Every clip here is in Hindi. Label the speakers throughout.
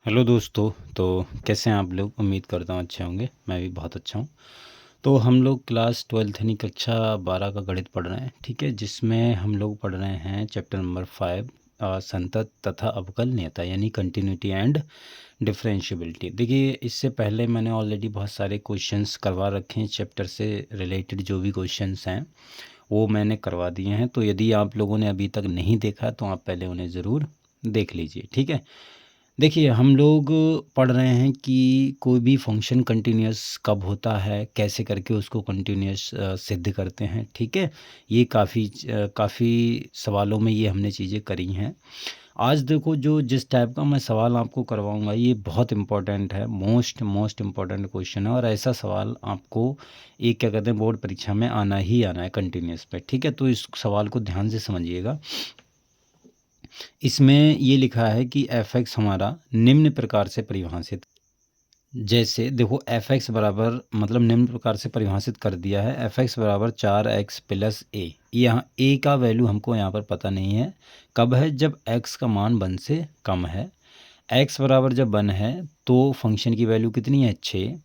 Speaker 1: हेलो दोस्तों। तो कैसे हैं आप लोग? उम्मीद करता हूँ अच्छे होंगे। मैं भी बहुत अच्छा हूँ। तो हम लोग क्लास 12th यानी कक्षा 12 का गणित पढ़ रहे हैं, ठीक है, जिसमें हम लोग पढ़ रहे हैं चैप्टर नंबर 5, संतत तथा अवकलनीयता यानी कंटिन्यूटी एंड डिफरेंशियबिलिटी। देखिए, इससे पहले मैंने ऑलरेडी बहुत सारे क्वेश्चंस करवा रखे हैं चैप्टर से रिलेटेड। जो भी क्वेश्चंस हैं वो मैंने करवा दिए हैं। तो यदि आप लोगों ने अभी तक नहीं देखा तो आप पहले उन्हें ज़रूर देख लीजिए, ठीक है। देखिए, हम लोग पढ़ रहे हैं कि कोई भी फंक्शन कंटिन्यूअस कब होता है, कैसे करके उसको कंटिन्यूअस सिद्ध करते हैं, ठीक है। ये काफ़ी सवालों में ये हमने चीज़ें करी हैं। आज देखो, जो जिस टाइप का मैं सवाल आपको करवाऊंगा ये बहुत इम्पोर्टेंट है, मोस्ट मोस्ट इम्पोर्टेंट क्वेश्चन है। और ऐसा सवाल आपको एक क्या कहते हैं बोर्ड परीक्षा में आना ही आना है कंटिन्यूअस पे, ठीक है। तो इस सवाल को ध्यान से समझिएगा। इसमें ये लिखा है कि एफ एक्स हमारा निम्न प्रकार से परिभाषित, जैसे देखो एफ एक्स बराबर मतलब निम्न प्रकार से परिभाषित कर दिया है। एफ एक्स बराबर 4x प्लस ए। यहाँ ए का वैल्यू हमको यहाँ पर पता नहीं है, कब है? जब x का मान 1 से कम है। x बराबर जब 1 है तो फंक्शन की वैल्यू कितनी है? 6।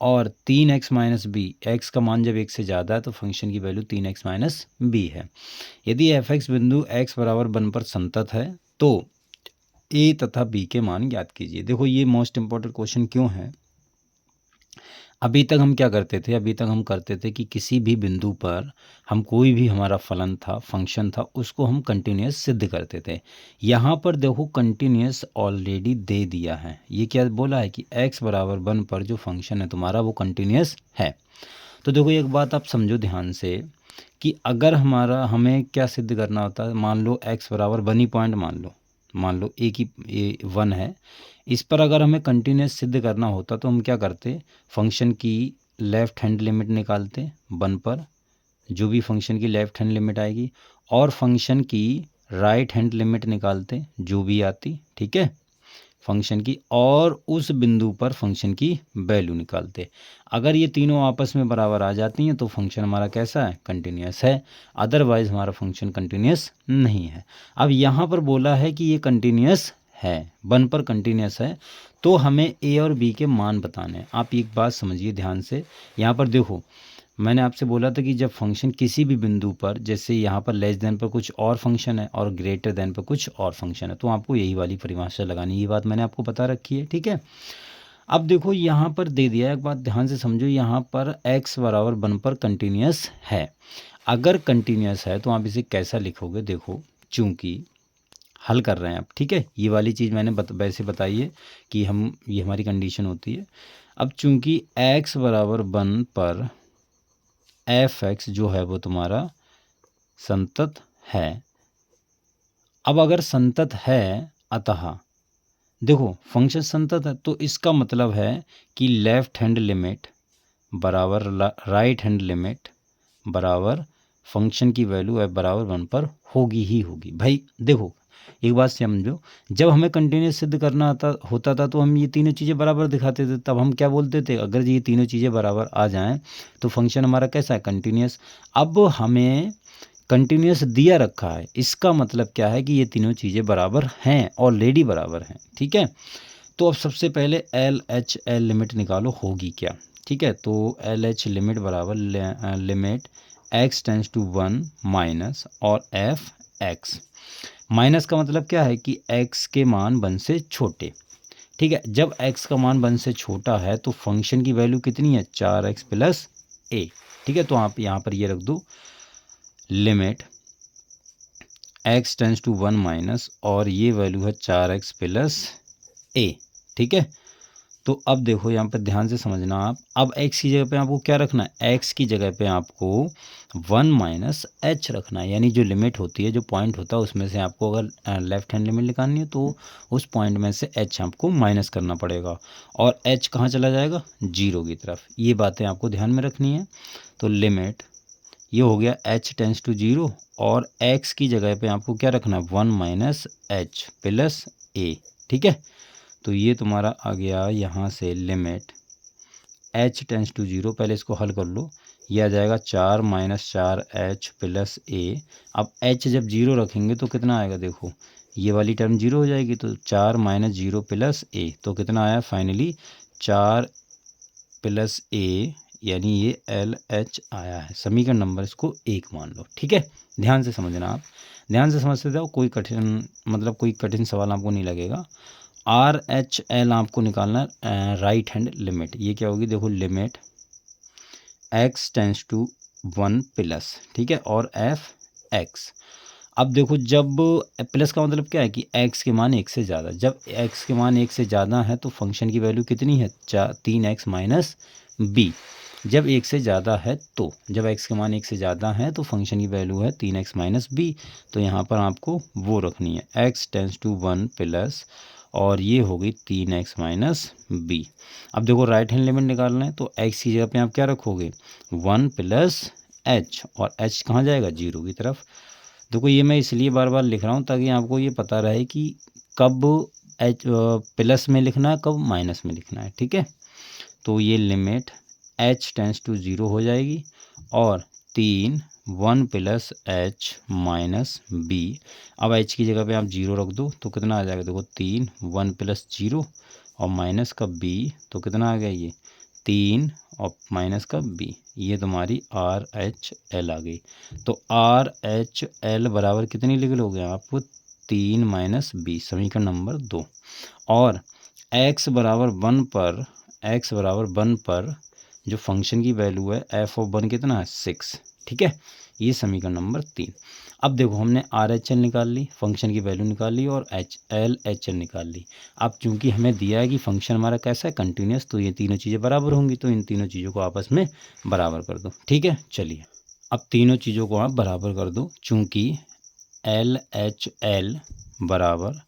Speaker 1: और 3x माइनस बी, एक्स का मान जब 1 से ज़्यादा है तो फंक्शन की वैल्यू 3x माइनस बी है। यदि एफ एक्स बिंदु x बराबर 1 पर संतत है तो ए तथा बी के मान ज्ञात कीजिए। देखो, ये मोस्ट इम्पोर्टेंट क्वेश्चन क्यों है? अभी तक हम क्या करते थे? अभी तक हम करते थे कि किसी भी बिंदु पर हम कोई भी हमारा फलन था, फंक्शन था, उसको हम कंटिन्यूअस सिद्ध करते थे। यहाँ पर देखो, कंटिन्यूअस ऑलरेडी दे दिया है। ये क्या बोला है कि x बराबर 1 पर जो फंक्शन है तुम्हारा वो कंटिन्यूअस है। तो देखो, एक बात आप समझो ध्यान से कि अगर हमें क्या सिद्ध करना होता है, मान लो x बराबर 1 ही पॉइंट मान लो एक ही 1 है। इस पर अगर हमें कंटिन्यूस सिद्ध करना होता तो हम क्या करते? फंक्शन की लेफ़्ट हैंड लिमिट निकालते 1 पर, जो भी फंक्शन की लेफ़्ट हैंड लिमिट आएगी, और फंक्शन की राइट हैंड लिमिट निकालते जो भी आती, ठीक है, फंक्शन की, और उस बिंदु पर फंक्शन की वैल्यू निकालते। अगर ये तीनों आपस में बराबर आ जाती हैं तो फंक्शन हमारा कैसा है? कंटिन्यूअस है। अदरवाइज हमारा फंक्शन कंटिन्यूअस नहीं है। अब यहाँ पर बोला है कि ये कंटिन्यूअस है, 1 पर कंटिन्यूअस है, तो हमें ए और बी के मान बताने हैं। आप एक बात समझिए ध्यान से। यहाँ पर देखो, मैंने आपसे बोला था कि जब फंक्शन किसी भी बिंदु पर, जैसे यहाँ पर लेस देन पर कुछ और फंक्शन है और ग्रेटर देन पर कुछ और फंक्शन है, तो आपको यही वाली परिभाषा लगानी। ये बात मैंने आपको बता रखी है, ठीक है। अब देखो, यहाँ पर दे दिया है, एक बात ध्यान से समझो, यहाँ पर x बराबर 1 पर कंटिन्यूअस है। अगर कंटिन्यूअस है तो आप इसे कैसा लिखोगे? देखो, चूंकि हल कर रहे हैं आप, ठीक है, ये वाली चीज़ मैंने वैसे बताई है कि ये हमारी कंडीशन होती है। अब चूंकि x बराबर 1 पर एफ एक्स जो है वो तुम्हारा संतत है। अब अगर संतत है, अतः देखो फंक्शन संतत है, तो इसका मतलब है कि लेफ्ट हैंड लिमिट बराबर राइट हैंड लिमिट बराबर फंक्शन की वैल्यू है बराबर 1 पर होगी ही होगी। भाई देखो, एक बात समझो, जब हमें कंटिन्यूस सिद्ध करना होता था तो हम ये तीनों चीज़ें बराबर दिखाते थे। तब हम क्या बोलते थे? अगर ये तीनों चीज़ें बराबर आ जाएं तो फंक्शन हमारा कैसा है? कंटिन्यूस। अब हमें कंटिन्यूस दिया रखा है, इसका मतलब क्या है कि ये तीनों चीज़ें बराबर हैं, ऑलरेडी बराबर हैं, ठीक है। तो अब सबसे पहले एल एच एल लिमिट निकालो, होगी क्या, ठीक है। तो एल एच लिमिट बराबर limit x tends to 1 minus और एफ एक्स। माइनस का मतलब क्या है कि x के मान 1 से छोटे, ठीक है। जब x का मान 1 से छोटा है तो फंक्शन की वैल्यू कितनी है? 4x प्लस ए, ठीक है। तो आप यहाँ पर ये रख दो, limit x tends to 1 minus और ये वैल्यू है 4x प्लस ए, ठीक है। तो अब देखो, यहाँ पर ध्यान से समझना आप। अब x की जगह पे आपको क्या रखना है? x की जगह पे आपको 1 माइनस एच रखना है, यानी जो लिमिट होती है, जो पॉइंट होता है, उसमें से आपको अगर लेफ्ट हैंड लिमिट निकालनी है तो उस पॉइंट में से h आपको माइनस करना पड़ेगा, और h कहाँ चला जाएगा? 0 की तरफ। ये बातें आपको ध्यान में रखनी है। तो लिमिट ये हो गया h टेंस टू 0, और x की जगह पे आपको क्या रखना है? 1 माइनस एच प्लस ए, ठीक है। तो ये तुम्हारा आ गया यहाँ से लिमिट h टेंस टू 0, पहले इसको हल कर लो, ये आ जाएगा 4 माइनस 4h प्लस ए। अब h जब 0 रखेंगे तो कितना आएगा? देखो, ये वाली टर्म 0 हो जाएगी, तो 4 माइनस 0 प्लस ए, तो कितना आया फाइनली 4 प्लस ए, यानी ये एल एच आया है। समीकरण नंबर इसको 1 मान लो। ठीक है, ध्यान से समझना, आप ध्यान से समझते जाओ, कोई कठिन सवाल आपको नहीं लगेगा। आर एच एल आपको निकालना राइट हैंड लिमिट। ये क्या होगी, देखो limit x tends to 1 plus, ठीक है, और एफ एक्स। अब देखो जब प्लस का मतलब क्या है कि x के मान 1 से ज़्यादा, जब x के मान 1 से ज़्यादा है तो फंक्शन की वैल्यू कितनी है 3x माइनस बी। जब 1 से ज़्यादा है तो, जब x के मान 1 से ज़्यादा है तो फंक्शन की वैल्यू है 3x माइनस बी। तो यहाँ पर आपको वो रखनी है x टेंस टू 1 प्लस, और ये होगी 3x माइनस बी। अब देखो राइट हैंड लिमिट निकालना है, तो x की जगह पे आप क्या रखोगे 1 प्लस h, और h कहाँ जाएगा 0 की तरफ। देखो ये मैं इसलिए बार बार लिख रहा हूँ ताकि आपको ये पता रहे कि कब एच प्लस में लिखना है, कब माइनस में लिखना है। ठीक है, तो ये लिमिट h टेंस टू 0 हो जाएगी, और 1 प्लस h माइनस बी। अब h की जगह पे आप 0 रख दो तो कितना आ जाएगा, देखो 1 प्लस 0 और माइनस का b, तो कितना आ गया ये 3 और माइनस का b, ये तुम्हारी आर एच एल आ गई। तो आर एच एल बराबर कितनी लिख लोगे आप 3 माइनस बी, समीकरण नंबर 2। और x बराबर 1 पर जो फंक्शन की वैल्यू है एफ ऑफ 1 कितना है 6। ठीक है, ये समीकरण नंबर 3। अब देखो हमने आर एच एल निकाल ली, फंक्शन की वैल्यू निकाल ली, और एच एल निकाल ली। अब चूंकि हमें दिया है कि फंक्शन हमारा कैसा है कंटिन्यूस, तो ये तीनों चीज़ें बराबर होंगी, तो इन तीनों चीज़ों को आपस में बराबर कर दो। ठीक है, चलिए अब तीनों चीज़ों को आप बराबर कर दो। चूंकि एल एच एल बराबर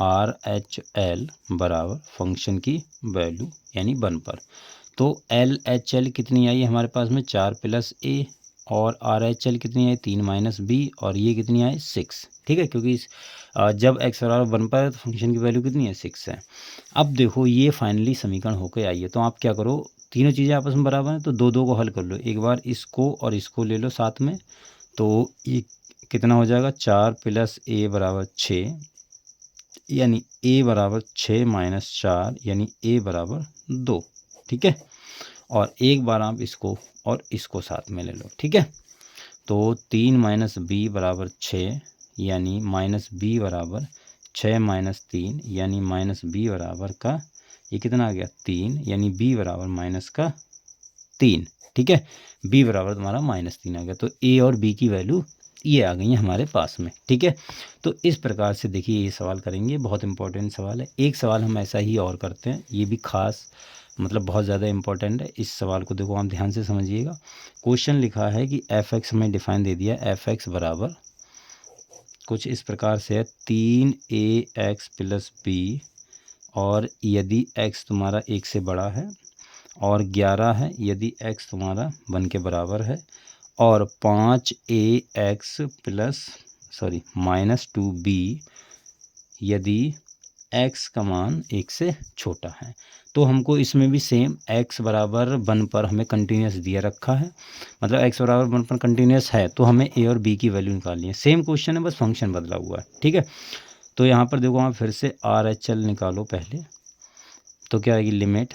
Speaker 1: आर एच एल बराबर फंक्शन की वैल्यू यानी 1 पर, तो एल एच एल कितनी आई हमारे पास में 4 प्लस ए, और आर एच एल कितनी आई 3 माइनस बी, और ये कितनी आई 6। ठीक है, क्योंकि जब एक्स बराबर 1 पर है तो फंक्शन की वैल्यू कितनी है 6 है। अब देखो ये फाइनली समीकरण होकर आई है, तो आप क्या करो, तीनों चीज़ें आपस में बराबर हैं तो दो दो को हल कर लो, एक बार इसको और इसको ले लो साथ में, तो ये कितना हो जाएगा 4 प्लस ए बराबर 6, यानी a बराबर 6 माइनस 4, यानी a बराबर 2। ठीक है, और एक बार आप इसको और इसको साथ में ले लो। ठीक है, तो 3 माइनस बी बराबर 6, यानी माइनस बी बराबर 6 माइनस 3, यानी माइनस बी बराबर का ये कितना आ गया 3, यानी b बराबर माइनस का 3। ठीक है, b बराबर तुम्हारा माइनस 3 आ गया, तो a और b की वैल्यू ये आ गई है हमारे पास में। ठीक है, तो इस प्रकार से देखिए ये सवाल करेंगे, बहुत इंपॉर्टेंट सवाल है। एक सवाल हम ऐसा ही और करते हैं, ये भी खास मतलब बहुत ज़्यादा इंपॉर्टेंट है। इस सवाल को देखो आप ध्यान से समझिएगा। क्वेश्चन लिखा है कि एफ एक्स हमें डिफाइन दे दिया, एफ एक्स बराबर कुछ इस प्रकार से है 3ax प्लस बी, और यदि x तुम्हारा 1 से बड़ा है, और 11 है यदि x तुम्हारा 1 के बराबर है, और 5ax प्लस माइनस 2b यदि x का मान 1 से छोटा है। तो हमको इसमें भी सेम x बराबर 1 पर हमें कंटिन्यूस दिया रखा है, मतलब x बराबर 1 पर कंटिन्यूस है, तो हमें a और b की वैल्यू निकालनी है। सेम क्वेश्चन है, बस फंक्शन बदला हुआ है। ठीक है, तो यहाँ पर देखो आप फिर से आर एच एल निकालो पहले, तो क्या आएगी limit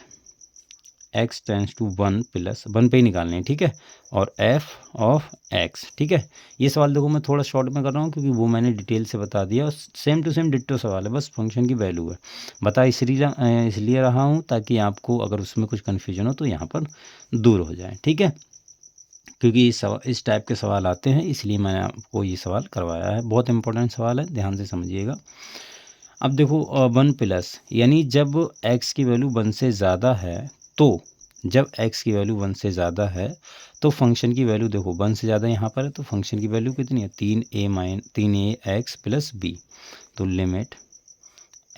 Speaker 1: x tends to 1 plus 1 पे ही निकालने हैं। ठीक है, और f ऑफ x। ठीक है, ये सवाल देखो मैं थोड़ा शॉर्ट में कर रहा हूँ क्योंकि वो मैंने डिटेल से बता दिया, और सेम टू सेम डिट्टो सवाल है, बस फंक्शन की वैल्यू है। बता इसलिए रहा हूँ ताकि आपको अगर उसमें कुछ कन्फ्यूजन हो तो यहाँ पर दूर हो जाए। ठीक है, क्योंकि इस टाइप के सवाल आते हैं, इसलिए मैंने आपको ये सवाल करवाया है। बहुत इंपॉर्टेंट सवाल है, ध्यान से समझिएगा। अब देखो 1 प्लस, यानी जब x की वैल्यू 1 से ज़्यादा है, तो जब x की वैल्यू 1 से ज़्यादा है तो फंक्शन की वैल्यू देखो 1 से ज़्यादा यहाँ पर है, तो फंक्शन की वैल्यू कितनी है 3a x प्लस b। तो limit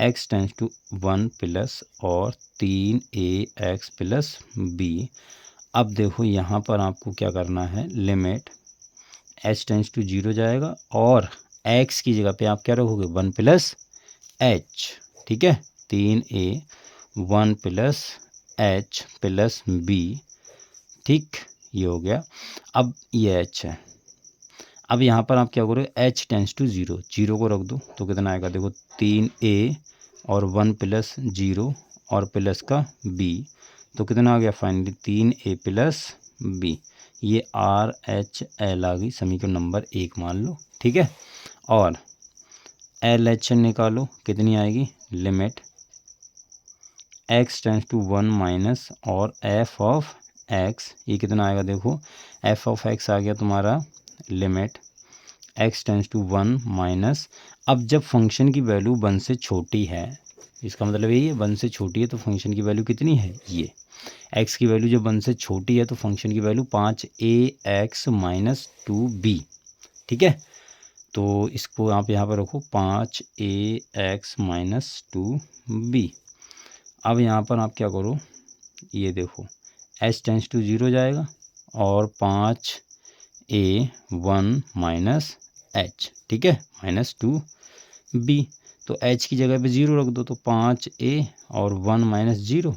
Speaker 1: x tends to 1 plus और 3ax प्लस b। अब देखो यहाँ पर आपको क्या करना है, लिमिट h टेंस टू 0 जाएगा, और x की जगह पे आप क्या रखोगे 1 प्लस h। ठीक है, 3a 1 plus h plus b। ठीक, ये हो गया। अब ये h है, अब यहाँ पर आप क्या करो, h टेंस टू 0, 0 को रख दो तो कितना आएगा, देखो 3a और 1 प्लस 0 और प्लस का b, तो कितना आ गया फाइनली 3a प्लस b। ये RHL आ गई, समीकरण नंबर 1 मान लो, ठीक है। और LH निकालो, कितनी आएगी, limit x tends to 1 minus और f ऑफ x, ये कितना आएगा, देखो f ऑफ x आ गया तुम्हारा limit x tends to 1 minus. अब जब फंक्शन की वैल्यू 1 से छोटी है, इसका मतलब यही है 1 से छोटी है तो फंक्शन की वैल्यू कितनी है, ये x की वैल्यू जब 1 से छोटी है तो फंक्शन की वैल्यू 5ax माइनस 2b, ठीक है। तो इसको आप यहाँ पर रखो 5ax माइनस 2b। अब यहाँ पर आप क्या करो, ये देखो h टेंस टू 0 जाएगा और 5a1 माइनस h, ठीक है, माइनस 2b। तो h की जगह पे 0 रख दो तो 5a और 1 माइनस 0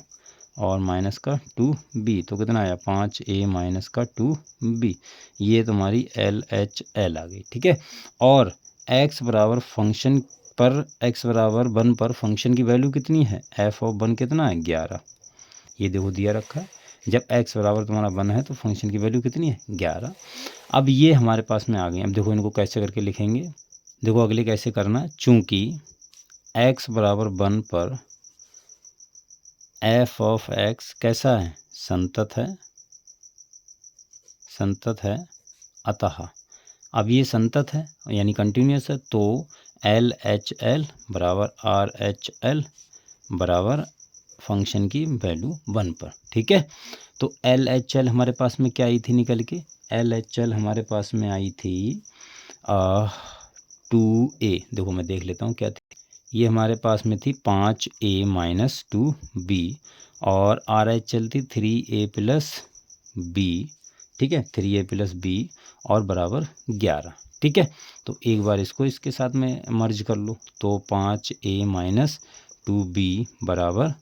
Speaker 1: और माइनस का 2b, तो कितना आया 5a माइनस का 2b। ये तुम्हारी LHL आ गई, ठीक है। और x बराबर फंक्शन पर x बराबर 1 पर फंक्शन की वैल्यू कितनी है, f ऑफ 1 कितना है 11, ये देखो दिया रखा है। जब x बराबर तुम्हारा 1 है तो फंक्शन की वैल्यू कितनी है 11। अब ये हमारे पास में आ गई। अब देखो इनको कैसे करके लिखेंगे, देखो अगले कैसे करना है, चूँकि x बराबर 1 पर f ऑफ x कैसा है, संतत है, संतत है, अतः अब ये संतत है यानी कंटिन्यूस है, तो LHL बराबर RHL बराबर फंक्शन की वैल्यू 1 पर, ठीक है। तो LHL हमारे पास में क्या आई थी निकल के, LHL हमारे पास में आई थी 2a, देखो मैं देख लेता हूँ क्या थी, ये हमारे पास में थी 5a माइनस 2b और RHL थी 3a प्लस b, ठीक है, 3a प्लस b और बराबर 11, ठीक है। तो एक बार इसको इसके साथ में मर्ज कर लो तो 5a माइनस 2b बराबर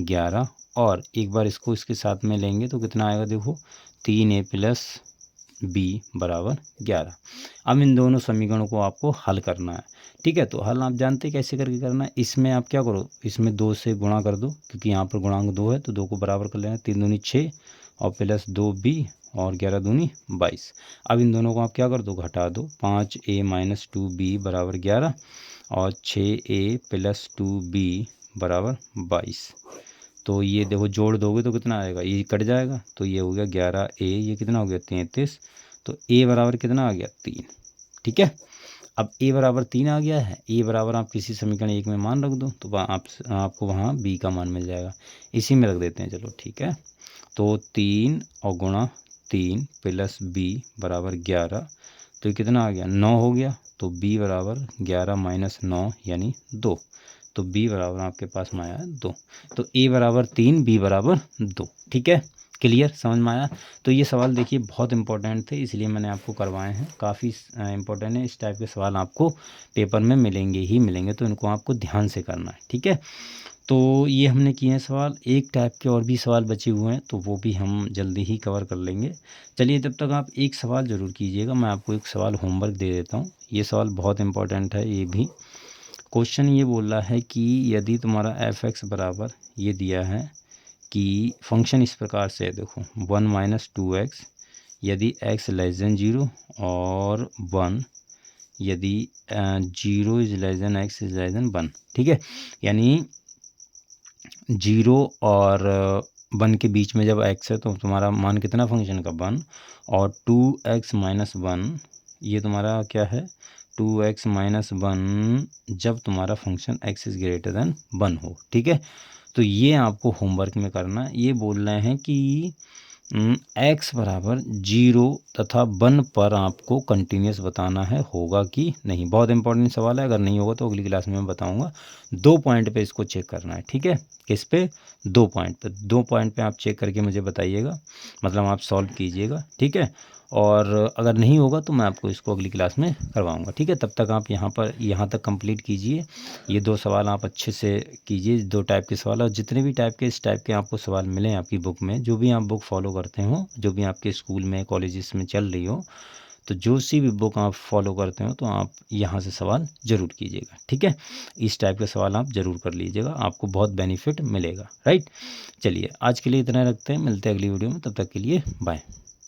Speaker 1: 11 और एक बार इसको इसके साथ में लेंगे तो कितना आएगा, देखो 3a प्लस b बराबर 11। अब इन दोनों समीकरणों को आपको हल करना है, ठीक है। तो हल आप जानते हैं कैसे करके करना है, इसमें आप क्या करो, इसमें 2 से गुणा कर दो क्योंकि यहाँ पर गुणांक 2 है तो 2 को बराबर कर लेना, 3 दूनी 6 और प्लस 2b और 11 दूनी 22। अब इन दोनों को आप क्या कर दो, घटा दो, 5a माइनस 2b बराबर 11 और 6a प्लस 2b बराबर 22। तो ये देखो जोड़ दोगे तो कितना आएगा, ये कट जाएगा तो ये हो गया 11a, ये कितना हो गया 33, तो a बराबर कितना आ गया 3, ठीक है। अब a बराबर 3 आ गया है, a बराबर आप किसी समीकरण 1 में मान रख दो तो आपको वहाँ b का मान मिल जाएगा, इसी में रख देते हैं, चलो ठीक है। तो 3 और गुणा 3 प्लस b बराबर 11, तो ये कितना आ गया 9 हो गया, तो b बराबर 11 माइनस 9 यानी 2, तो b बराबर आपके पास में आया 2। तो a बराबर 3 b बराबर 2, ठीक है, क्लियर, समझ में आया। तो ये सवाल देखिए बहुत इंपॉर्टेंट थे इसलिए मैंने आपको करवाए हैं, काफ़ी इंपॉर्टेंट है, इस टाइप के सवाल आपको पेपर में मिलेंगे ही मिलेंगे, तो इनको आपको ध्यान से करना है, ठीक है। तो ये हमने किए हैं सवाल, एक टाइप के और भी सवाल बचे हुए हैं तो वो भी हम जल्दी ही कवर कर लेंगे। चलिए तब तक आप एक सवाल ज़रूर कीजिएगा, मैं आपको एक सवाल होमवर्क दे देता हूँ, ये सवाल बहुत इंपॉर्टेंट है। ये भी क्वेश्चन ये बोल रहा है कि यदि तुम्हारा f(x) बराबर ये दिया है कि फंक्शन इस प्रकार से है, देखो 1 माइनस 2x यदि x लेस देन 0 और 1 यदि 0 is less than x is less than 1, ठीक है। यानी 0 और 1 के बीच में जब x है तो तुम्हारा मान कितना फंक्शन का 1, और 2x माइनस 1 ये तुम्हारा क्या है 2x माइनस 1 जब तुम्हारा function x is greater than 1 हो, ठीक है। तो ये आपको होमवर्क में करना है, ये बोल रहे हैं कि x बराबर 0 तथा 1 पर आपको कंटिन्यूस बताना है, होगा कि नहीं। बहुत इंपॉर्टेंट सवाल है, अगर नहीं होगा तो अगली क्लास में मैं बताऊंगा। 2 पॉइंट पे इसको चेक करना है, ठीक है। किस पे, 2 पॉइंट पे, 2 पॉइंट पे आप चेक करके मुझे बताइएगा, मतलब आप सॉल्व कीजिएगा, ठीक है। और अगर नहीं होगा तो मैं आपको इसको अगली क्लास में करवाऊंगा, ठीक है। तब तक आप यहाँ तक कंप्लीट कीजिए, ये 2 सवाल आप अच्छे से कीजिए, 2 टाइप के सवाल, और जितने भी टाइप के इस टाइप के आपको सवाल मिलें आपकी बुक में, जो भी आप बुक फॉलो करते हो, जो भी आपके स्कूल में कॉलेजेस में चल रही हो, तो जो सी भी बुक आप फॉलो करते हो तो आप यहाँ से सवाल ज़रूर कीजिएगा, ठीक है। इस टाइप के सवाल आप ज़रूर कर लीजिएगा, आपको बहुत बेनिफिट मिलेगा, राइट। चलिए आज के लिए इतना रखते हैं, मिलते हैं अगली वीडियो में, तब तक के लिए बाय।